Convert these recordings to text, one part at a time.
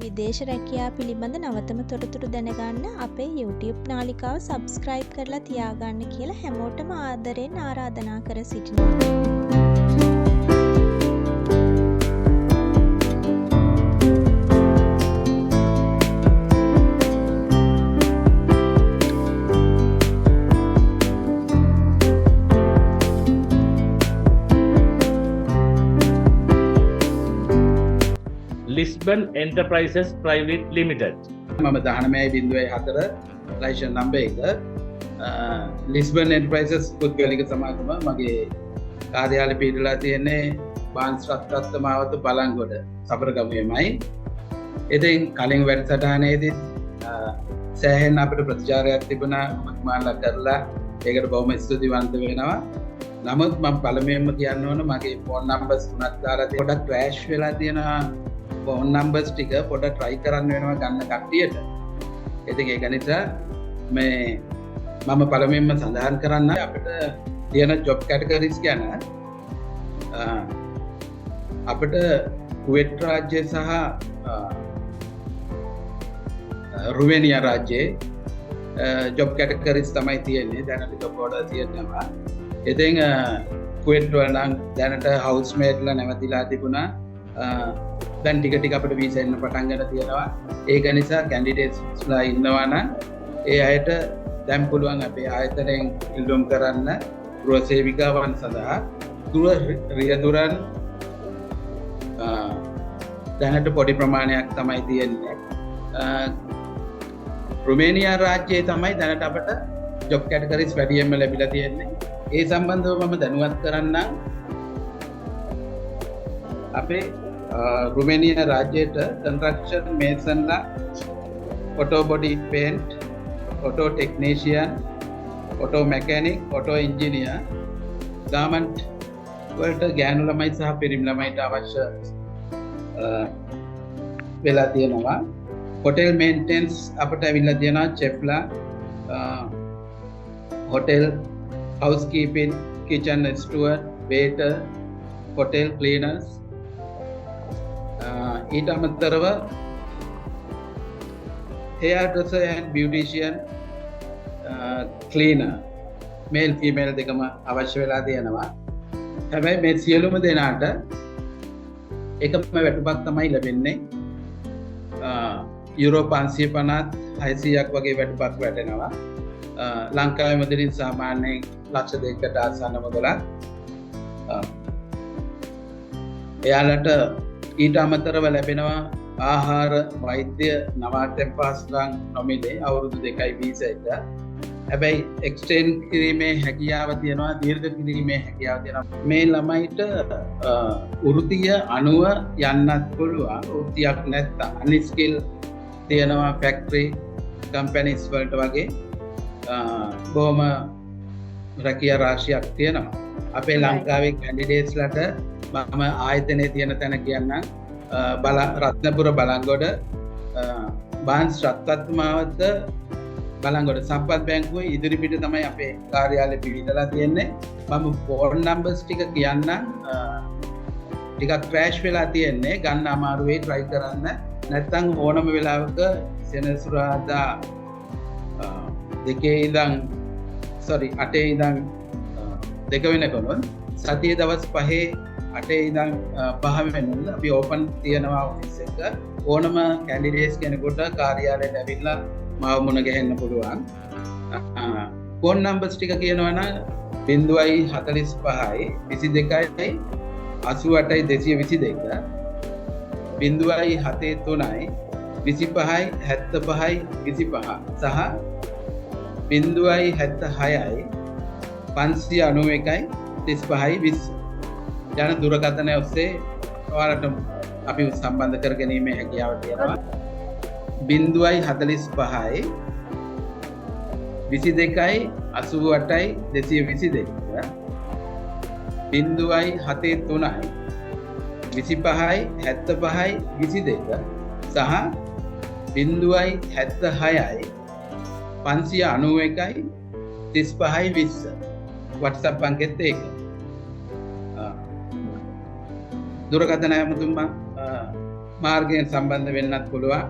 විදේශ රැකියාව පිළිබඳ නවතම තොරතුරු දැනගන්න අපේ YouTube නාලිකාව සබ්ස්ක්‍රයිබ් කරලා තියාගන්න කියලා හැමෝටම ආදරෙන් ආරාධනා කර සිටිනවා. Lisbon Enterprises Private Limited. මම 19.4 ලයිසන් නම්බර් එක ලිස්බන් එන්ටර්ප්‍රයිසස් පුද්ගලික සමාගම මගේ කාර්යාලය පිටලා තියෙන්නේ බාන්ස් රත්රත්ත මාවත බලංගොඩ සබරගමුවේමයි. ඉතින් කලින් වැඩසටහනේදී සෑහෙන අපිට ප්‍රතිචාරයක් තිබුණා මක්මාලා කරලා ඒකට බොහොම ස්තුතිවන්ත වෙනවා. නමුත් මම පළමුවෙන්ම කියන්න ඕන මගේ ෆෝන් නම්බර්ස් තුනක් දාලා පොඩක් ක්‍රෑෂ් වෙලා තියෙනවා. ෆෝන් නම්බර්ස් ටික පොඩ්ඩක් try කරන්න වෙනවා ගන්න කට්ටියට. ඉතින් ඒක නිසා මම පළමුවෙන්ම සඳහන් කරන්න අපිට තියෙන ජොබ් කැටගරිස් ගැන අපිට කුවේට් රාජ්‍ය සහ රුමේනියා රාජ්‍යයේ ජොබ් කැටගරිස් තමයි තියෙන්නේ. දැනට ජොබ් ඕඩර් තියෙනවා. ඉතින් කුවේට් වල නම් දැනට හවුස් මේඩ්ලා නැවතිලා තිබුණා. දැන් ටික අපිට වීසා එන්න පටන් ගන්න තියෙනවා. ඒක නිසා කැන්ඩිඩේට්ස්ලා ඉන්නවා නම් ඒ අයට දැන් පුළුවන් අපේ ආයතනයෙන් ඉල්ලුම් කරන්න ගෘහ සේවිකාවන් සඳහා ගෘහ රියදුරන් දැනට පොඩි ප්‍රමාණයක් තමයි තියෙන්නේ. රුමේනියා රාජ්‍යයේ තමයි දැනට අපට ජොබ් කැටගරිස් වැඩියෙන්ම ලැබිලා තියෙන්නේ. ඒ සම්බන්ධව මම දැනුවත් කරන්නම්. අපේ රුමේනියා රාජ්‍යයට කන්ස්ට්‍රක්ෂන් මේසන්ලා, auto body paint, auto technician, auto mechanic, auto engineer, garment වලට ගෑනු ළමයි සහ පිරිමි ළමයිට අවශ්‍ය වෙලා තියෙනවා. හොටෙල් මේන්ටෙනන්ස් අපිට ඇවිල්ලා තියෙනවා. චෙෆ්ලා, hotel housekeeping, kitchen steward, waiter, hotel cleaners. ඊට අමතරව hairdresser and beautician, cleaner, male female දෙකම අවශ්‍ය වෙලා තියෙනවා. හැබැයි මේ සියලුම දෙනාට එකම වැටුපක් තමයි ලැබෙන්නේ. යුරෝ 550 600ක් වගේ වැටුපක් වැටෙනවා. ලංකාවේ මුදලින් සාමාන්‍යයෙන් ලක්ෂ 2කට ආසන්න මුදලක්. එයාලට ඊට අමතරව ලැබෙනවා ආහාර, වෛද්‍ය, නවාතැන් පාසලන් නොමිලේ අවුරුදු 2යි වීසා එක. හැබැයි එක්ස්ටෙන්ඩ් කිරීමේ හැකියාව තියෙනවා, දීර්ඝ කිරීමේ හැකියාව තියෙනවා. මේ ළමයිට වෘත්තීය අනුව යන්නත් පුළුවන්. වෘත්තියක් නැත්නම් අන්ස්කිල් තියෙනවා, ෆැක්ටරි කම්පැනිස් වලට වගේ බොහොම රැකියා රාශියක් තියෙනවා. අපේ ලංකාවේ කැන්ඩිඩේට්ස්ලට මම ආයතනයේ තියෙන තැන කියන්නම්. රත්නපුර බලංගොඩ බාන්ස් රත්වත් මාවත බලංගොඩ සම්පත් බැංකුවේ ඉදිරිපිට තමයි අපේ කාර්යාලය පිහිටලා තියෙන්නේ. මම ෆෝන් නම්බර්ස් ටික කියන්නම්. ටිකක් ක්‍රෑෂ් වෙලා තියෙන්නේ. ගන්න අමාරු වෙයි, try කරන්න. නැත්නම් ඕනම වෙලාවක සෙනසුරාදා 8 ඉඳන් 2 වෙනකන් සතියේ දවස් 5 8 ඉඳන් 5 වෙනකන් අපි ඕපන් තියෙනවා ඔෆිස් එක. ඕනම කැන්ඩිඩේට්ස් කෙනෙකුට කාර්යාලයට ඇවිල්ලා මාව මුණ ගැහෙන්න පුළුවන්. ෆෝන් නම්බර්ස් ටික කියනවා නම් 045 22 88 222 073 25 75 25 සහ 076 591 35 20 යන දුරකථනය ඔස්සේ ඔයාලට අපි සම්බන්ධ කර ගැනීමේ හැකියාව තියෙනවා. 045 22 88 222 073 25 75 22 සහ 076 591 35 20 WhatsApp අංකෙත් ඒක. දුරකථන ඇමතුම් මාර්ගයෙන් සම්බන්ධ වෙන්නත් පුළුවන්.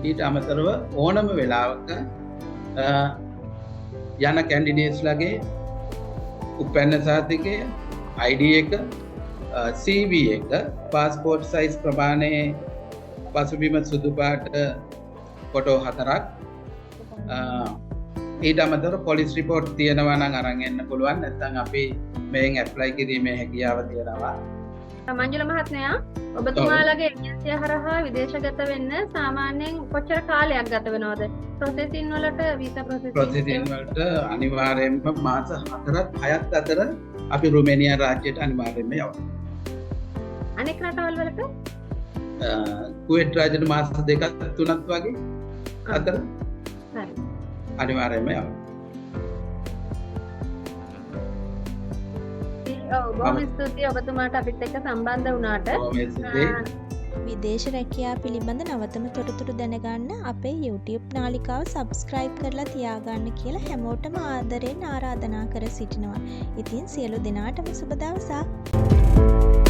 ඊට අමතරව ඕනම වෙලාවක යන කැන්ඩිඩේට්ස්ලාගේ උපැන්න සහතිකය, ID එක, CV එක, පාස්පෝර්ට් සයිස් ප්‍රමාණයේ පසුබිම සුදු පාට ෆොටෝ 4ක්, ඊට අමතරව පොලිස් රිපෝට් තියෙනවා නම් අරන් එන්න පුළුවන්. නැත්නම් අපි මේෙන් ඇප්ලයි කිරීමේ හැකියාව තියෙනවා. මංජුල මහත්මයා, ඔබතුමාලගේ ඒජන්සිය හරහා විදේශගත වෙන්න සාමාන්‍යයෙන් කොච්චර කාලයක් ගත වෙනවද? ප්‍රොසෙසින් වලට වීසා ප්‍රොසෙසින් වලට අනිවාර්යයෙන්ම මාස 4ක් 6ක් අතර අපි රුමේනියා රාජ්‍යයට අනිවාර්යයෙන්ම යවනවා. අනෙක් රටවල් වලට කුවේට් රාජ්‍යයට මාස 2ක් 3ක් වගේ අතර හරි අනිවාර්යයෙන්ම යවනවා. බොහොම ස්තුතියි ඔබතුමාට අපිත් එක්ක සම්බන්ධ වුණාට. විදේශ රැකියා පිළිබඳ නවතම තොරතුරු දැනගන්න අපේ YouTube නාලිකාව subscribe කරලා තියාගන්න කියලා හැමෝටම ආදරෙන් ආරාධනා කර සිටිනවා. ඉතින් සියලු දෙනාටම සුබ දවසක්.